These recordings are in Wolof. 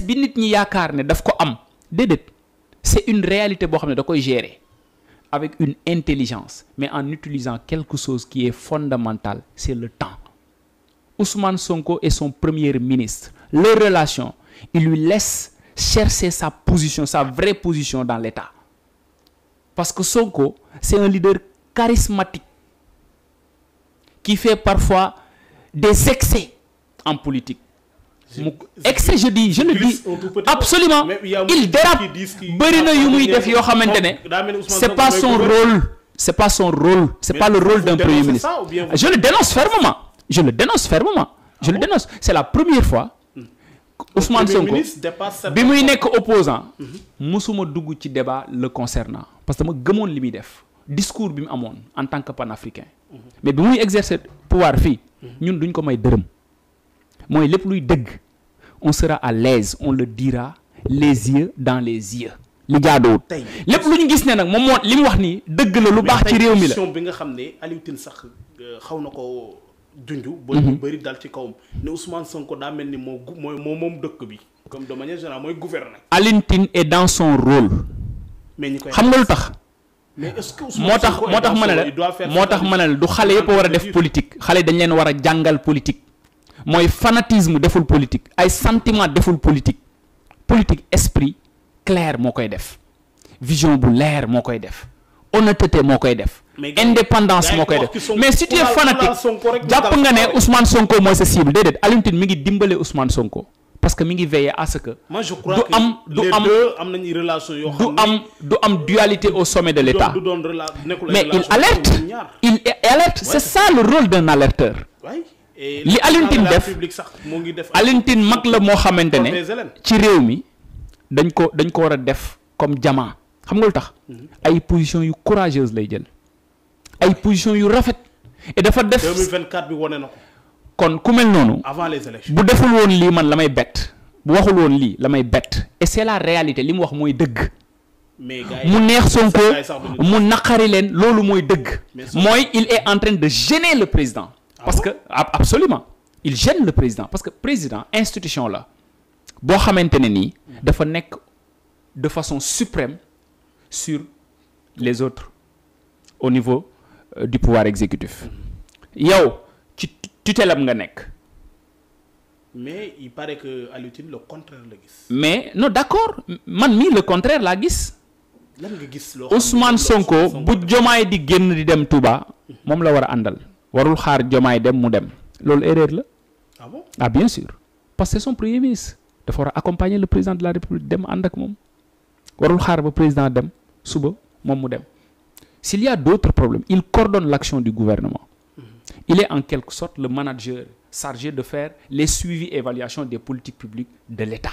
bi nit ñi yaakaar ne daf ko am déedéet c'est une réalité boo xam ne da koy gérer avec une intelligence mais en utilisant quelque chose qui est fondamental, c'est le temps. Ousmane Sonko est son premier ministre. Leur relation, il lui laisse chercher sa position, sa vraie position dans l'État. Parce que Sonko, c'est un leader charismatique qui fait parfois des excès en politique. Excès, je le dis, absolument. Il dérape. C'est pas son rôle. C'est pas son rôle. C'est pas le rôle d'un premier ministre. Je le dénonce fermement. Je le dénonce fermement. Je le dénonce. C'est la première fois. Ousmane Sonko, bi muy nekk opposant, musuma dugg ci débat le concernant parce que ma gëmoon li muy def discours bi mu amoon en tant que panafricain. Mais bi muy exercer pouvoir fii ñun duñ ko may dërëm. Mooy lépp luy dëgg on sera à l'aise, on le dira les yeux dans les yeux. li jaadoowut lépp lu ñu gis ne nag moom moo li mu wax nii dëgg la lu baax ci réew mi la. bi nga xam ne Aliou Tine sax xaw na ko junj. ba ñu bëri dal ci kawam ne Ousmane Sonko daa mel ni moom dëkk bi. comme de manière générale mooy gouverner. Aliou Tine est dans son rôle. mais ñi koy xam nga lu tax. mais est-ce que Ousmane Sonko moo tax ma ne la du xale yëpp war a def politique xale dañ leen war a jàngal politique. mooy fanatisme deful politique ay sentiment deful politique politique esprit clair moo koy def vision bu leer moo koy def honnêteté moo koy def indépendance moo koy def mais si tu es fanatique jàpp nga ne Ousmane Sonko mooy sa cible déedéet Aliou Tine mi ngi dimbale Ousmane Sonko parce que mi ngi veiller à ce que moi je crois que les deux am nañu relation yoo xam du am dualité au sommet de l'État mais il alerte c'est ça le rôle d'un alerteur li Aliou Tine def Aliou Tine mag la moo xamante ne ci réew mi dañ ko war a def comme diamant xam nga lu tax ay position yu courageuse lay jël ay position yu rafet et dafa def 2024 bi wone na ko kon ku mel noonu avant les élections bu deful woon lii man la may bett bu waxul woon lii la may bett et c'est la réalité li mu wax mooy dëgg mu neex Sonko mu naqari leen loolu mooy dëgg mooy il est en train de gêner le président parce que absolument il gêne le président parce que président institution la boo xamante ne nii dafa nekk de façon suprême sur les autres au niveau du pouvoir exécutif yow ci tutelam nga nekk. mais il paraît que Aliou Tine le contraire la gis. mais non d'accord man mii le contraire laa gis. lan nga gis loo Ousmane Sonko bu Diomaye di génn di dem Touba moom la war a àndal. warul xaar Diomaye dem mu dem loolu erreur la. ah bon ah bien sûr parce que c'est son premier ministre dafa war a accompagner le président de la République dem ànd ak moom warul xaar ba président dem suba moom mu dem s'il y a d'autres problèmes il coordonne l'action du gouvernement. Il est en quelque sorte le manager chargé de faire les suivis et évaluations des politiques publiques de l'État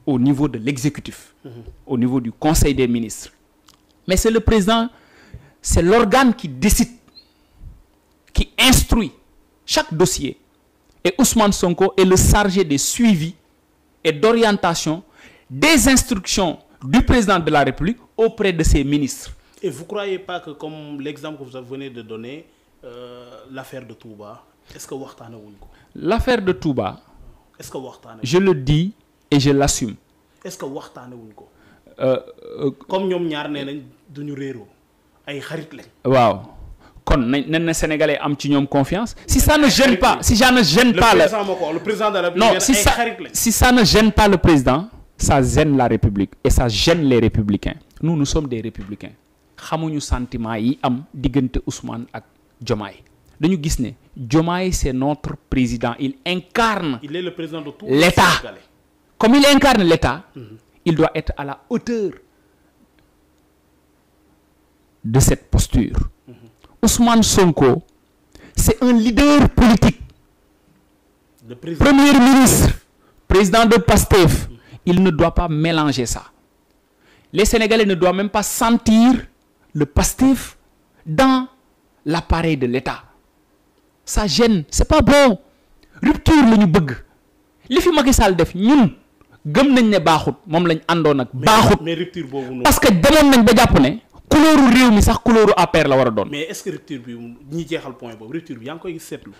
au niveau de l'exécutif, au niveau du Conseil des ministres. Mais c'est le président, c'est l'organe qui décide, qui instruit chaque dossier. Et Ousmane Sonko est le chargé des suivis et d'orientation des instructions du président de la République auprès de ses ministres. Et vous ne croyez pas que, comme l'exemple que vous venez de donner, l'affaire de Touba, est-ce que waxtaane wuñ ko? L'affaire de Touba, est-ce que waxtaane je le dis et je l'assume. Est-ce que waxtaane wuñ ko? Comme ñoom ñaar nee nañ duñu réeroo ay xarit lañ. waaw kon nañ na Sénégalais am ci ñoom confiance. Si ça ne gêne pas, si ça ne gêne pas le président de la République. Non, si ça ne gêne pas le président, ça gêne la République et ça gêne les républicains. Nous sommes des républicains. Xamuñu sentiment yi am diggante Ousmane ak Diomaye dañu gis ne Diomaye c'est notre président, il incarne il est le président de tout l'État. Comme il incarne l'État, il doit être à la hauteur de cette posture. Ousmane Sonko, c'est un leader politique. Premier ministre, président de PASTEF, il ne doit pas mélanger ça. Les Sénégalais ne doivent même pas sentir le PASTEF dans l'appareil de l'État. Ça gêne, c'est pas bon. Rupture la ñu bëgg. Li fi Macky Sall def ñun gëm nañ ne baaxut moom lañ àndoon ak baaxut. mais rupture boobu noonu. Parce que demoon nañ ba jàpp ne couleuru réew mi sax couleuru APR la war a doon. mais est-ce que rupture bi ñi jeexal point boobu rupture bi yaa ngi koy seetlu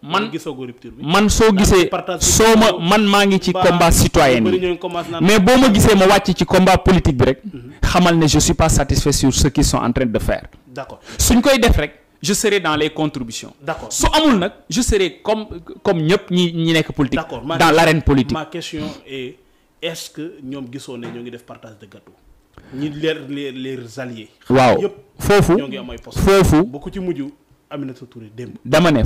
man gisagoo rupture bi. man soo gisee soo ma man maa ngi ci combat citoyen yi mais boo ma gisee ma wàcc ci combat politique bi rek xamal ne je suis pas satisfait sur ce qu'ils sont en train de faire. D'accord. suñ koy def rek je serai dans les contributions. D'accord. su amul nag je serai comme ñëpp ñi nekk politique. D'accord. dans l'arène politique. Ma question est-ce que ñoom gisoo ne ñoo ngi def partage de gâteau ñi les alliés. waaw yëpp foofu ñoo ngi am ay postes. foofu bu ko ci mujj Aminata Touré démb. dama ne